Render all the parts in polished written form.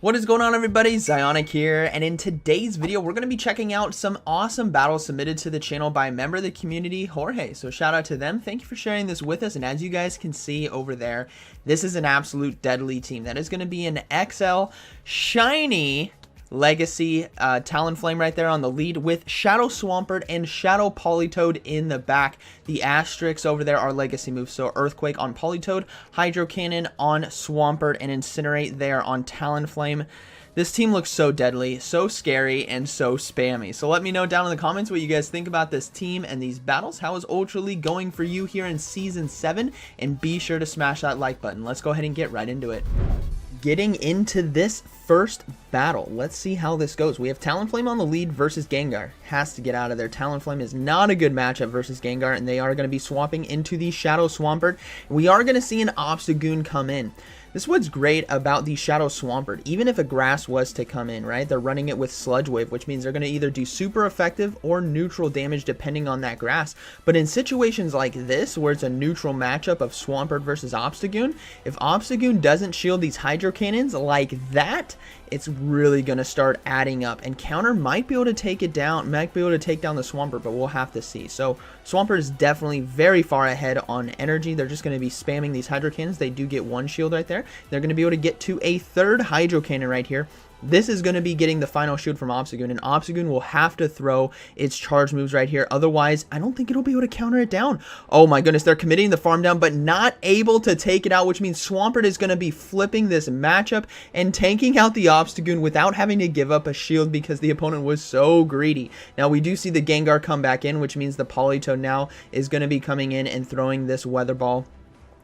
What is going on, everybody? ZyoniK here, and in today's video we're going to be checking out some awesome battles submitted to the channel by a member of the community, Jorge. So shout out to them. Thank you for sharing this with us, and as you guys can see over there, this is an absolute deadly team. That is going to be an XL shiny Legacy Talonflame right there on the lead with Shadow Swampert and Shadow Politoed in the back. The asterisks over there are legacy moves, so Earthquake on Politoed, Hydro Cannon on Swampert, and Incinerate there on Talonflame. This team looks so deadly, so scary, and so spammy. So let me know down in the comments what you guys think about this team and these battles. How is Ultra League going for you here in Season 7? And be sure to smash that like button. Let's go ahead and get right into it. Getting into this first battle, let's see how this goes. We have Talonflame on the lead versus Gengar. Has to get out of there. Talonflame is not a good matchup versus Gengar, and they are going to be swapping into the Shadow Swampert. We are going to see an Obstagoon come in. This is what's great about the Shadow Swampert. Even if a grass was to come in, right, they're running it with Sludge Wave, which means they're going to either do super effective or neutral damage depending on that grass. But in situations like this, where it's a neutral matchup of Swampert versus Obstagoon, if Obstagoon doesn't shield these Hydro Cannons like that, it's really going to start adding up, and Counter might be able to take it down, might be able to take down the Swampert, but we'll have to see. So Swampert is definitely very far ahead on energy. They're just going to be spamming these Hydro Cannons. They do get one shield right there. They're going to be able to get to a third Hydro Cannon right here. This is going to be getting the final shield from Obstagoon, and Obstagoon will have to throw its charge moves right here. Otherwise, I don't think it'll be able to counter it down. Oh my goodness, they're committing the farm down, but not able to take it out, which means Swampert is going to be flipping this matchup and tanking out the Obstagoon without having to give up a shield because the opponent was so greedy. Now, we do see the Gengar come back in, which means the Politoed now is going to be coming in and throwing this Weather Ball.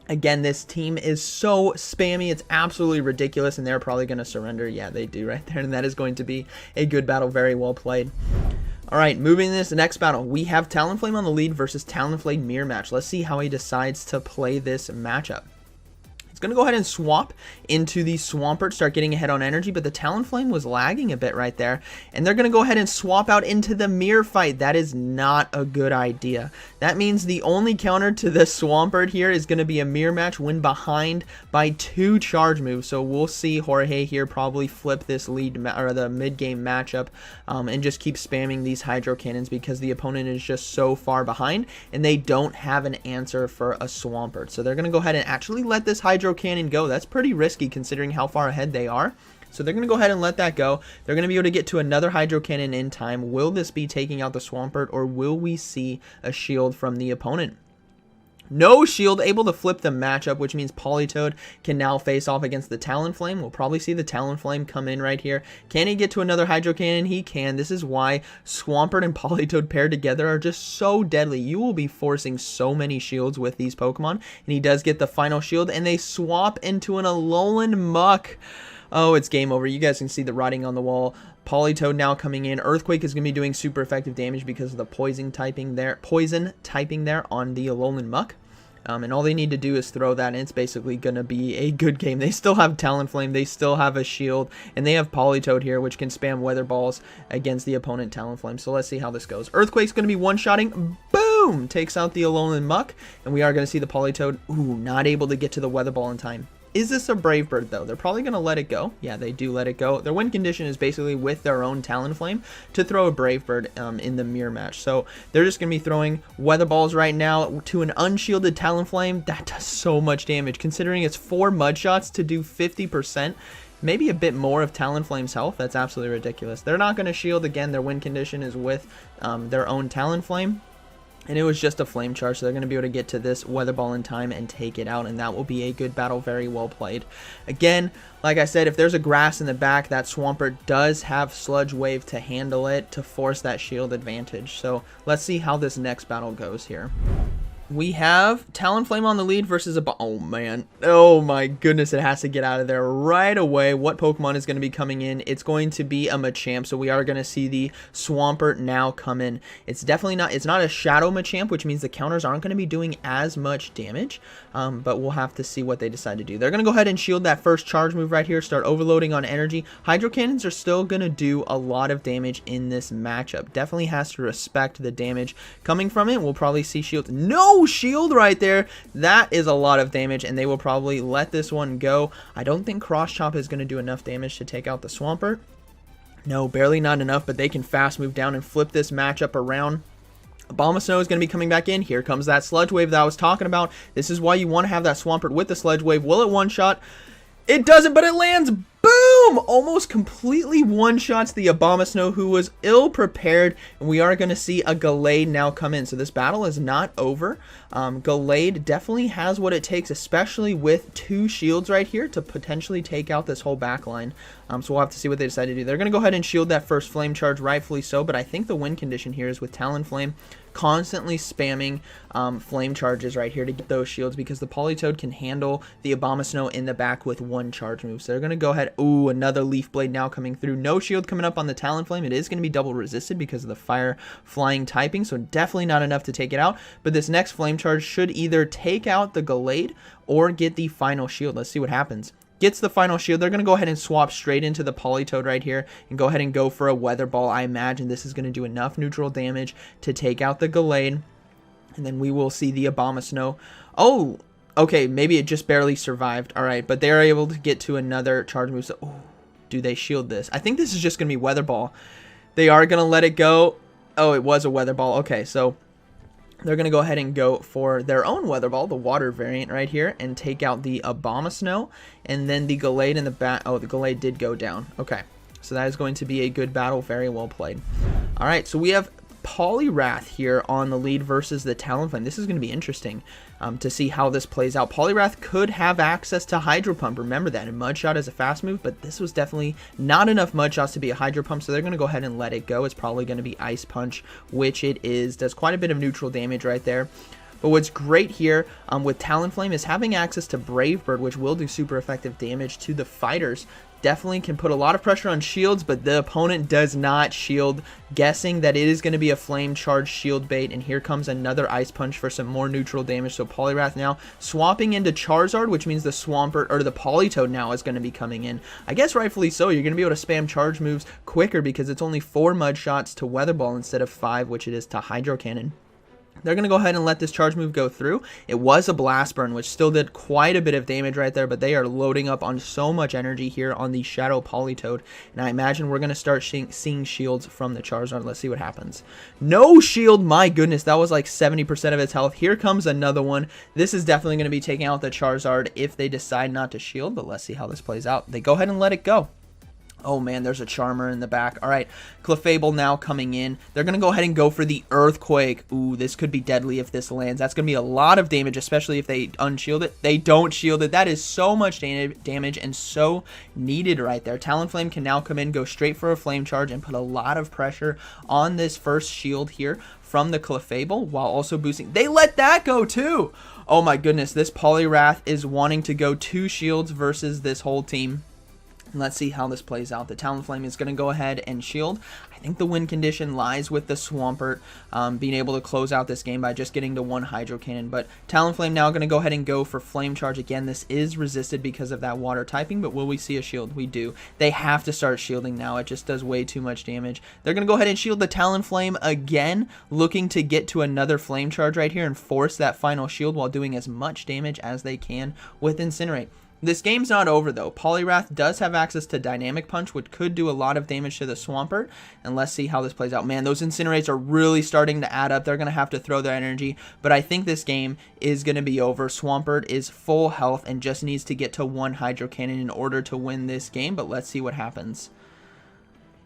Again, this team is so spammy, it's absolutely ridiculous, and they're probably going to surrender. Yeah, they do right there, and that is going to be a good battle, very well played. Alright, moving to this next battle, we have Talonflame on the lead versus Talonflame mirror match. Let's see how he decides to play this matchup. Going to go ahead and swap into the Swampert, start getting ahead on energy, but the Talonflame was lagging a bit right there, and they're going to go ahead and swap out into the mirror fight. That is not a good idea. That means the only counter to the Swampert here is going to be a mirror match when behind by 2 charge moves. So we'll see Jorge here probably flip this lead or the mid game matchup and just keep spamming these Hydro Cannons because the opponent is just so far behind and they don't have an answer for a Swampert. So they're going to go ahead and actually let this Hydro Cannon go. That's pretty risky considering how far ahead they are. So they're going to go ahead and let that go. They're going to be able to get to another Hydro Cannon in time. Will this be taking out the Swampert, or will we see a shield from the opponent? No shield, able to flip the matchup, which means Politoed can now face off against the Talonflame. We'll probably see the Talonflame come in right here. Can he get to another Hydro Cannon? He can. This is why Swampert and Politoed paired together are just so deadly. You will be forcing so many shields with these Pokemon, and he does get the final shield, and they swap into an Alolan Muck. Oh, it's game over. You guys can see the writing on the wall. Politoed now coming in. Earthquake is going to be doing super effective damage because of the poison typing there on the Alolan Muck. And all they need to do is throw that, and it's basically going to be a good game. They still have Talonflame, they still have a shield, and they have Politoed here, which can spam Weather Balls against the opponent Talonflame. So let's see how this goes. Earthquake's going to be one-shotting. Boom! Takes out the Alolan Muck, and we are going to see the Politoed, not able to get to the Weather Ball in time. Is this a Brave Bird, though? They're probably going to let it go. Yeah, they do let it go. Their win condition is basically with their own Talonflame to throw a Brave Bird in the mirror match. So they're just going to be throwing Weather Balls right now to an unshielded Talonflame. That does so much damage, considering it's 4 Mud Shots to do 50%. Maybe a bit more of Talonflame's health. That's absolutely ridiculous. They're not going to shield again. Their win condition is with their own Talonflame. And it was just a flame charge, so they're going to be able to get to this Weather Ball in time and take it out, and that will be a good battle, very well played. Again, like I said, if there's a grass in the back, that Swampert does have Sludge Wave to handle it, to force that shield advantage. So let's see how this next battle goes here. We have Talonflame on the lead versus a... Oh, man. Oh, my goodness. It has to get out of there right away. What Pokemon is going to be coming in? It's going to be a Machamp, so we are going to see the Swampert now come in. It's definitely not... It's not a Shadow Machamp, which means the counters aren't going to be doing as much damage, but we'll have to see what they decide to do. They're going to go ahead and shield that first charge move right here, start overloading on energy. Hydro Cannons are still going to do a lot of damage in this matchup. Definitely has to respect the damage coming from it. We'll probably see shields. No No shield right there. That is a lot of damage, and they will probably let this one go. I don't think Cross Chop is going to do enough damage to take out the Swampert. No, barely not enough, but they can fast move down and flip this matchup around. Abomasnow is going to be coming back in. Here comes that Sludge Wave that I was talking about. This is why you want to have that Swampert with the Sludge Wave. Will it one-shot? It doesn't, but it lands. Boom! Almost completely one-shots the Abomasnow, who was ill-prepared, and we are going to see a Gallade now come in. So this battle is not over. Gallade definitely has what it takes, especially with 2 shields right here, to potentially take out this whole back line. So we'll have to see what they decide to do. They're going to go ahead and shield that first Flame Charge, rightfully so, but I think the win condition here is with Talonflame constantly spamming Flame Charges right here to get those shields, because the Politoed can handle the Abomasnow in the back with 1 charge move. So they're going to go ahead. Ooh, another Leaf Blade now coming through. No shield coming up on the Talonflame. It is going to be double resisted because of the fire flying typing, so definitely not enough to take it out. But this next Flame Charge should either take out the Gallade or get the final shield. Let's see what happens. Gets the final shield. They're going to go ahead and swap straight into the Politoed right here and go ahead and go for a Weather Ball. I imagine this is going to do enough neutral damage to take out the Gallade, and then we will see the Abomasnow. Oh, okay, maybe it just barely survived. All right, but they're able to get to another charge move. So, oh, do they shield this? I think this is just going to be Weather Ball. They are going to let it go. Oh, it was a Weather Ball. Okay, so they're going to go ahead and go for their own Weather Ball, the water variant right here, and take out the Abomasnow, and then the Gallade in the back. Oh, the Gallade did go down. Okay, so that is going to be a good battle. Very well played. All right, so we have Poliwrath here on the lead versus the Talonflame. This is going to be interesting to see how this plays out. Poliwrath could have access to Hydro Pump. Remember that, and Mud Shot is a fast move, but this was definitely not enough Mud Shots to be a Hydro Pump, so they're going to go ahead and let it go. It's probably going to be Ice Punch, which it is. Does quite a bit of neutral damage right there. But what's great here with Talonflame is having access to Brave Bird, which will do super effective damage to the fighters. Definitely can put a lot of pressure on shields, but the opponent does not shield, guessing that it is going to be a Flame Charge shield bait, and here comes another Ice Punch for some more neutral damage. So Poliwrath now swapping into Charizard, which means the Swampert, or the Politoed now is going to be coming in. I guess rightfully so. You're going to be able to spam charge moves quicker because it's only 4 Mud Shots to Weather Ball instead of 5, which it is to Hydro Cannon. They're going to go ahead and let this charge move go through. It was a Blast Burn, which still did quite a bit of damage right there, but they are loading up on so much energy here on the Shadow Politoed, and I imagine we're going to start seeing shields from the Charizard. Let's see what happens. No shield. My goodness, that was like 70% of its health. Here comes another one. This is definitely going to be taking out the Charizard if they decide not to shield, but let's see how this plays out. They go ahead and let it go. Oh man, there's a Charmer in the back. All right, Clefable now coming in. They're going to go ahead and go for the Earthquake. Ooh, this could be deadly if this lands. That's going to be a lot of damage, especially if they unshield it. They don't shield it. That is so much damage and so needed right there. Talonflame can now come in, go straight for a Flame Charge, and put a lot of pressure on this first shield here from the Clefable while also boosting. They let that go too. Oh my goodness, this Poliwrath is wanting to go 2 shields versus this whole team. Let's see how this plays out. The Talonflame is going to go ahead and shield. I think the win condition lies with the Swampert being able to close out this game by just getting to 1 Hydro Cannon. But Talonflame now going to go ahead and go for Flame Charge. Again, this is resisted because of that water typing, but will we see a shield? We do. They have to start shielding now. It just does way too much damage. They're going to go ahead and shield the Talonflame again, looking to get to another Flame Charge right here and force that final shield while doing as much damage as they can with Incinerate. This game's not over though. Poliwrath does have access to Dynamic Punch, which could do a lot of damage to the Swampert, and let's see how this plays out. Man, those Incinerates are really starting to add up. They're going to have to throw their energy, but I think this game is going to be over. Swampert is full health and just needs to get to 1 Hydro Cannon in order to win this game, but let's see what happens.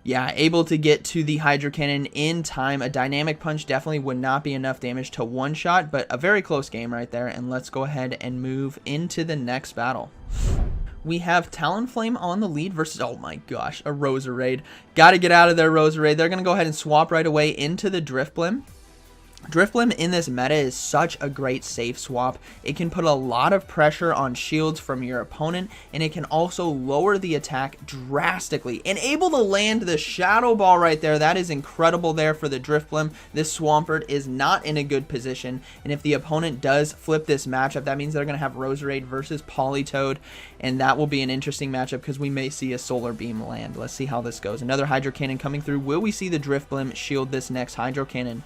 Yeah, able to get to the Hydro Cannon in time. A Dynamic Punch definitely would not be enough damage to one-shot, but a very close game right there. And let's go ahead and move into the next battle. We have Talonflame on the lead versus, oh my gosh, a Roserade. Got to get out of there, Roserade. They're going to go ahead and swap right away into the Drifblim. Drifblim in this meta is such a great safe swap. It can put a lot of pressure on shields from your opponent, and it can also lower the attack drastically. And able to land the Shadow Ball right there, that is incredible there for the Drifblim. This Swampert is not in a good position, and if the opponent does flip this matchup, that means they're going to have Roserade versus Politoed, and that will be an interesting matchup because we may see a Solar Beam land. Let's see how this goes. Another Hydro Cannon coming through. Will we see the Drifblim shield this next Hydro Cannon?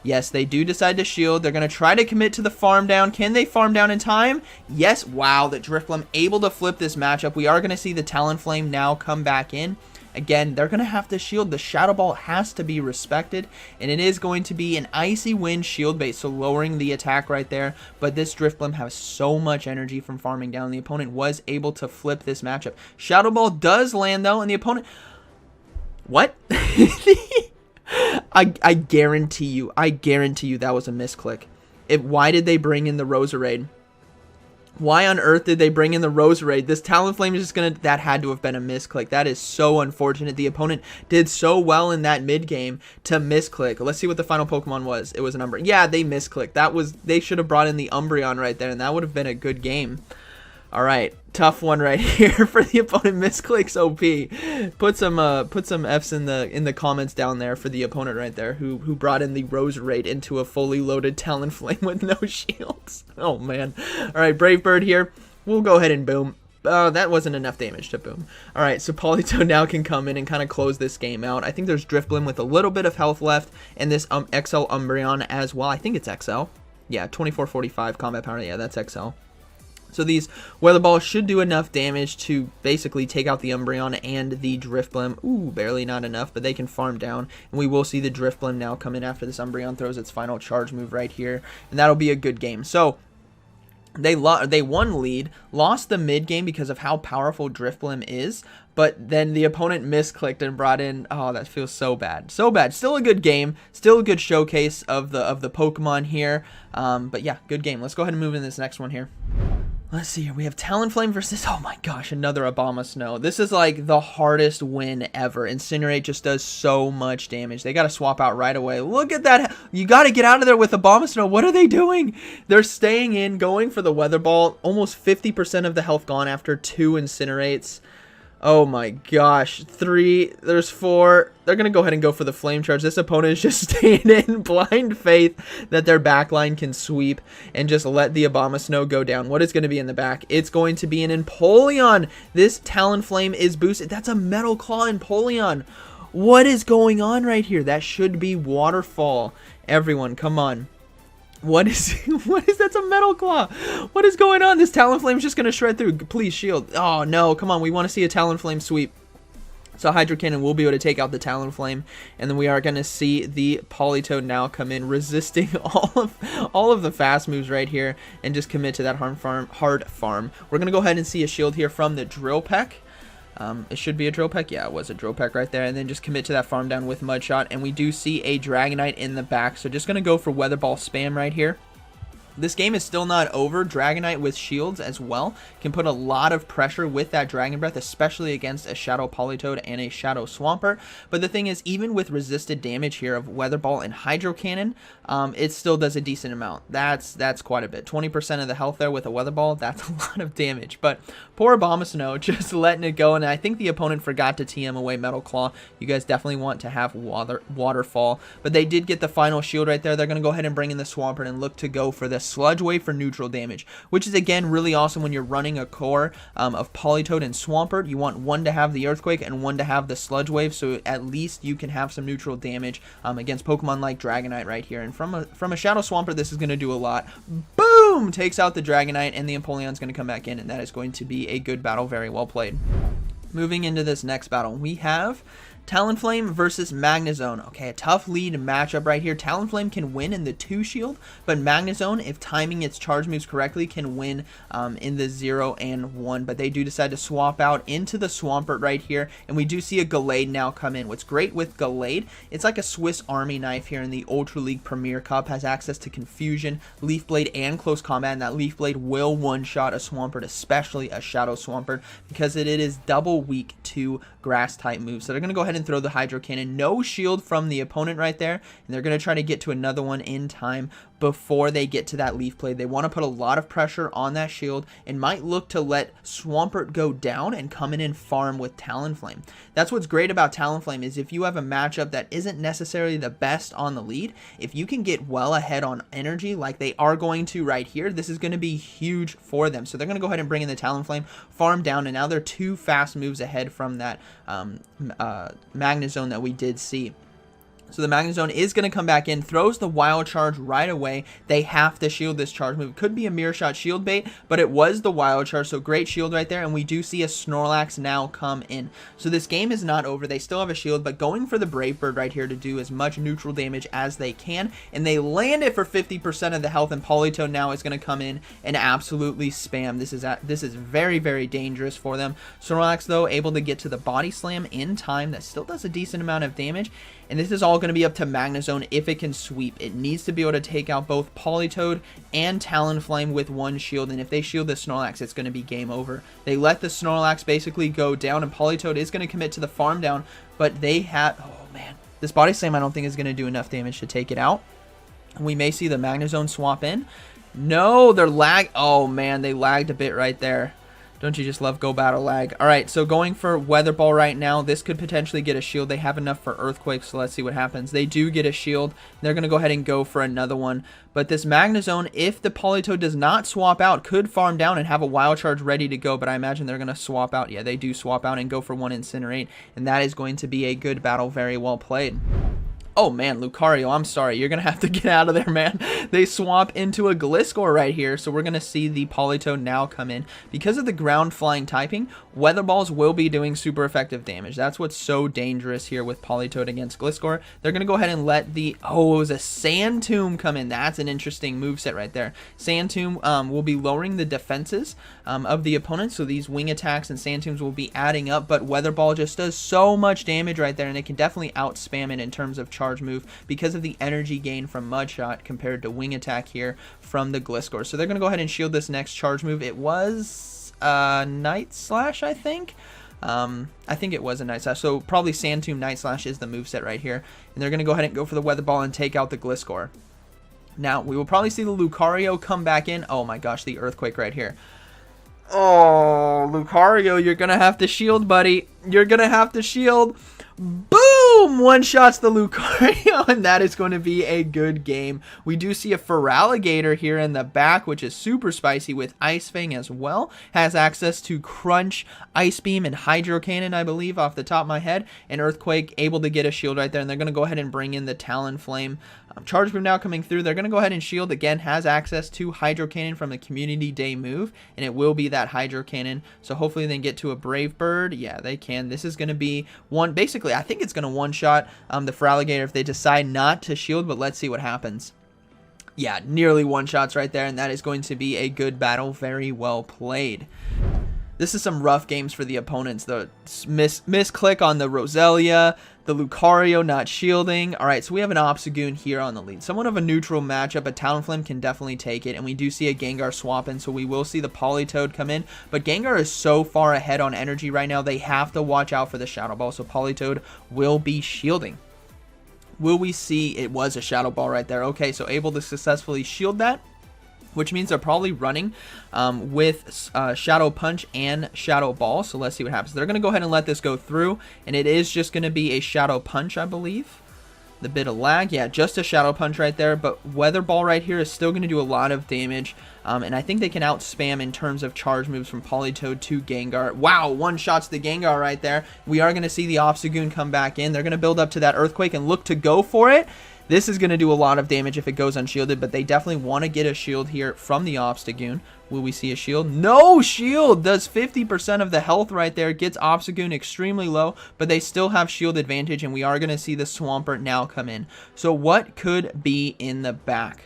Yes, they do decide to shield. They're going to try to commit to the farm down. Can they farm down in time? Yes. Wow, the Drifblim able to flip this matchup. We are going to see the Talonflame now come back in. Again, they're going to have to shield. The Shadow Ball has to be respected, and it is going to be an Icy Wind shield base, so lowering the attack right there. But this Drifblim has so much energy from farming down. The opponent was able to flip this matchup. Shadow Ball does land, though, and the opponent... What? I guarantee you that was a misclick. Why did they bring in the Roserade? Why on earth did they bring in the Roserade? This Talonflame is just gonna... That had to have been a misclick. That is so unfortunate. The opponent did so well in that mid game to misclick. Let's see what the final Pokemon was. It was an Umbreon. Yeah, they misclicked. They should have brought in the Umbreon right there, and that would have been a good game. All right, tough one right here for the opponent. Misclicks OP. Put some F's in the comments down there for the opponent right there who brought in the Roserade into a fully loaded Talonflame with no shields. Oh man. All right, Brave Bird here. We'll go ahead and boom. That wasn't enough damage to boom. All right, so Politoed now can come in and kind of close this game out. I think there's Drifblim with a little bit of health left, and this XL Umbreon as well. I think it's XL. Yeah, 2445 combat power. Yeah, that's XL. So these Weather Balls should do enough damage to basically take out the Umbreon and the Drifblim. Ooh, barely not enough, but they can farm down. And we will see the Drifblim now come in after this Umbreon throws its final charge move right here. And that'll be a good game. So they won lead, lost the mid game because of how powerful Drifblim is. But then the opponent misclicked and brought in... Oh, that feels so bad. So bad. Still a good game. Still a good showcase of the Pokemon here. But yeah, good game. Let's go ahead and move into this next one here. Let's see here. We have Talonflame versus, oh my gosh, another Abomasnow. This is like the hardest win ever. Incinerate just does so much damage. They got to swap out right away. Look at that. You got to get out of there with Abomasnow. What are they doing? They're staying in, going for the Weather Ball. Almost 50% of the health gone after 2 Incinerates. Oh my gosh. 3, there's 4. They're going to go ahead and go for the Flame Charge. This opponent is just staying in blind faith that their backline can sweep and just let the Abomasnow go down. What is going to be in the back? It's going to be an Empoleon. This Talonflame is boosted. That's a Metal Claw Empoleon. What is going on right here? That should be Waterfall. Everyone, come on. What is that's a Metal Claw? What is going on? This Talonflame is just going to shred through. Please shield. Oh no, come on. We want to see a Talonflame sweep. So Hydro Cannon will be able to take out the Talonflame, and then we are going to see the Politoed now come in, resisting all of the fast moves right here, and just commit to that hard farm. We're going to go ahead and see a shield here from the Drill Peck. It should be a Drill Peck. Yeah, it was a Drill Peck right there. And then just commit to that farm down with Mudshot. And we do see a Dragonite in the back. So just going to go for Weather Ball spam right here. This game is still not over. Dragonite with shields as well can put a lot of pressure with that Dragon Breath, especially against a Shadow Politoed and a Shadow Swampert. But the thing is, even with resisted damage here of Weather Ball and Hydro Cannon, it still does a decent amount. That's quite a bit. 20% of the health there with a Weather Ball. That's a lot of damage. But poor Abomasnow just letting it go, and I think the opponent forgot to TM away Metal Claw. You guys definitely want to have Waterfall. But they did get the final shield right there. They're going to go ahead and bring in the Swampert and look to go for the Sludge Wave for neutral damage, which is again really awesome when you're running a core of Politoed and Swampert. You want one to have the Earthquake and one to have the Sludge Wave, so at least you can have some neutral damage against Pokemon like Dragonite right here. And from a Shadow Swampert, this is going to do a lot. Boom! Takes out the Dragonite, and the Empoleon's going to come back in, and that is going to be a good battle. Very well played. Moving into this next battle, we have Talonflame versus Magnezone. Okay, a tough lead matchup right here. Talonflame can win in the 2 shield, but Magnezone, if timing its charge moves correctly, can win in the 0 and 1. But they do decide to swap out into the Swampert right here, and we do see a Gallade now come in. What's great with Gallade, it's like a Swiss Army knife here in the Ultra League Premier Cup. Has access to Confusion, Leaf Blade, and Close Combat, and that Leaf Blade will one-shot a Swampert, especially a Shadow Swampert, because it is double weak to Grass-type moves. So they're going to go ahead and throw the Hydro Cannon. No shield from the opponent right there, and they're going to try to get to another one in time before they get to that Leaf Blade. They want to put a lot of pressure on that shield and might look to let Swampert go down and come in and farm with Talonflame. That's what's great about Talonflame, is if you have a matchup that isn't necessarily the best on the lead, if you can get well ahead on energy like they are going to right here, this is going to be huge for them. So they're going to go ahead and bring in the Talonflame, farm down, and now they're 2 fast moves ahead from that Magnezone that we did see. So the Magnezone is going to come back in, throws the Wild Charge right away. They have to shield this charge move. Could be a Mirror Shot shield bait, but it was the Wild Charge, so great shield right there. And we do see a Snorlax now come in. So this game is not over. They still have a shield, but going for the Brave Bird right here to do as much neutral damage as they can. And they land it for 50% of the health, and Politoed now is going to come in and absolutely spam. This is very, very dangerous for them. Snorlax, though, able to get to the Body Slam in time. That still does a decent amount of damage. And this is all going to be up to Magnezone if it can sweep. It needs to be able to take out both Politoed and Talonflame with one shield. And if they shield the Snorlax, it's going to be game over. They let the Snorlax basically go down, and Politoed is going to commit to the farm down. But they have... Oh, man. This Body Slam I don't think is going to do enough damage to take it out. We may see the Magnezone swap in. No, they're lag... Oh, man. They lagged a bit right there. Don't you just love Go Battle lag? Alright, so going for Weather Ball right now. This could potentially get a shield. They have enough for Earthquake, so let's see what happens. They do get a shield. They're going to go ahead and go for another one. But this Magnezone, if the Politoed does not swap out, could farm down and have a Wild Charge ready to go. But I imagine they're going to swap out. Yeah, they do swap out and go for one Incinerate. And that is going to be a good battle. Very well played. Oh, man, Lucario, I'm sorry. You're going to have to get out of there, man. They swap into a Gliscor right here, so we're going to see the Politoed now come in. Because of the ground flying typing, Weather Balls will be doing super effective damage. That's what's so dangerous here with Politoed against Gliscor. They're going to go ahead and let the... Oh, it was a Sand Tomb come in. That's an interesting moveset right there. Sand Tomb will be lowering the defenses of the opponent, so these wing attacks and Sand Tombs will be adding up, but Weather Ball just does so much damage right there, and it can definitely outspam it in terms of charge move because of the energy gain from Mud Shot compared to Wing Attack here from the Gliscor. So they're going to go ahead and shield this next charge move. It was Night Slash, I think. I think it was a Night Slash. So probably Sand Tomb Night Slash is the moveset right here. And they're going to go ahead and go for the Weather Ball and take out the Gliscor. Now, we will probably see the Lucario come back in. Oh my gosh, the Earthquake right here. Oh, Lucario, you're going to have to shield, buddy. You're going to have to shield. Boom! One-shots the Lucario, and that is going to be a good game. We do see a Feraligatr here in the back, which is super spicy with Ice Fang as well. Has access to Crunch, Ice Beam, and Hydro Cannon, I believe, off the top of my head. And Earthquake able to get a shield right there, and they're going to go ahead and bring in the Talonflame. Charge move now coming through. They're going to go ahead and shield. Again, has access to Hydro Cannon from the Community Day move, and it will be that Hydro Cannon. So hopefully they can get to a Brave Bird. Yeah, they can. This is going to be one. Basically, I think it's going to one-shot the Feraligatr if they decide not to shield, but let's see what happens. Yeah, nearly one-shots right there, and that is going to be a good battle. Very well played. This is some rough games for the opponents. The misclick on the Roselia, the Lucario not shielding. All right, so we have an Obstagoon here on the lead. Somewhat of a neutral matchup, but Talonflame can definitely take it, and we do see a Gengar swap in, so we will see the Politoed come in. But Gengar is so far ahead on energy right now, they have to watch out for the Shadow Ball, so Politoed will be shielding. Will we see? It was a Shadow Ball right there. Okay, so able to successfully shield that, which means they're probably running with Shadow Punch and Shadow Ball. So let's see what happens. They're going to go ahead and let this go through, and it is just going to be a Shadow Punch, I believe. The bit of lag, yeah, just a Shadow Punch right there, but Weather Ball right here is still going to do a lot of damage, and I think they can outspam in terms of charge moves from Politoed to Gengar. Wow, one-shots the Gengar right there. We are going to see the Obstagoon come back in. They're going to build up to that Earthquake and look to go for it. This is going to do a lot of damage if it goes unshielded, but they definitely want to get a shield here from the Obstagoon. Will we see a shield? No shield! Does 50% of the health right there. Gets Obstagoon extremely low, but they still have shield advantage, and we are going to see the Swampert now come in. So what could be in the back?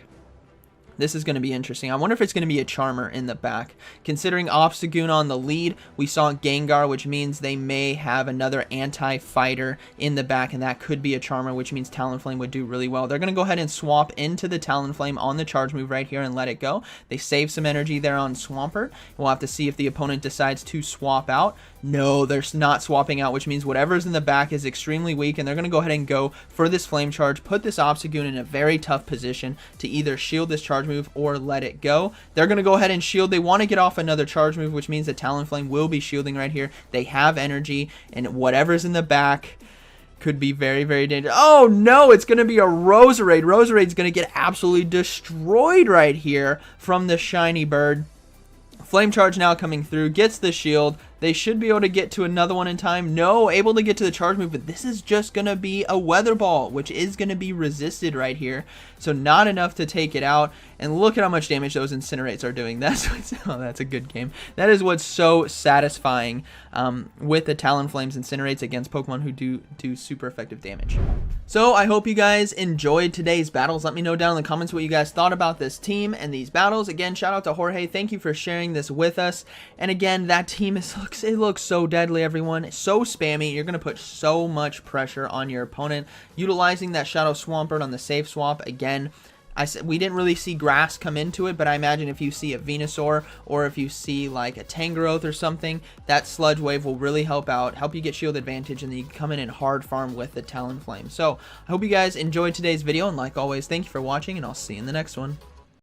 This is going to be interesting. I wonder if it's going to be a Charmer in the back. Considering Obstagoon on the lead, we saw Gengar, which means they may have another anti-fighter in the back, and that could be a Charmer, which means Talonflame would do really well. They're going to go ahead and swap into the Talonflame on the charge move right here and let it go. They save some energy there on Swampert. We'll have to see if the opponent decides to swap out. No, they're not swapping out, which means whatever's in the back is extremely weak, and they're going to go ahead and go for this Flame Charge, put this Obstagoon in a very tough position to either shield this charge move or let it go. They're going to go ahead and shield. They want to get off another charge move, which means that Talonflame will be shielding right here. They have energy, and whatever's in the back could be very, very dangerous. Oh, no, it's going to be a Roserade. Roserade's going to get absolutely destroyed right here from the Shiny Bird. Flame Charge now coming through, gets the shield. They should be able to get to another one in time. No, able to get to the charge move, but this is just going to be a Weather Ball, which is going to be resisted right here. So not enough to take it out. And look at how much damage those Incinerates are doing. That's a good game. That is what's so satisfying with the Talonflame's Incinerates against Pokemon who do super effective damage. So I hope you guys enjoyed today's battles. Let me know down in the comments what you guys thought about this team and these battles. Again, shout out to Jorge. Thank you for sharing this with us. And again, that team looks so deadly, everyone. It's so spammy. You're going to put so much pressure on your opponent. Utilizing that Shadow Swampert on the safe swap, again, I said we didn't really see grass come into it, but I imagine if you see a Venusaur or if you see like a Tangrowth or something, that Sludge Wave will really help you get shield advantage, and then you can come in and hard farm with the Talonflame. So I hope you guys enjoyed today's video, and like always, thank you for watching, and I'll see you in the next one.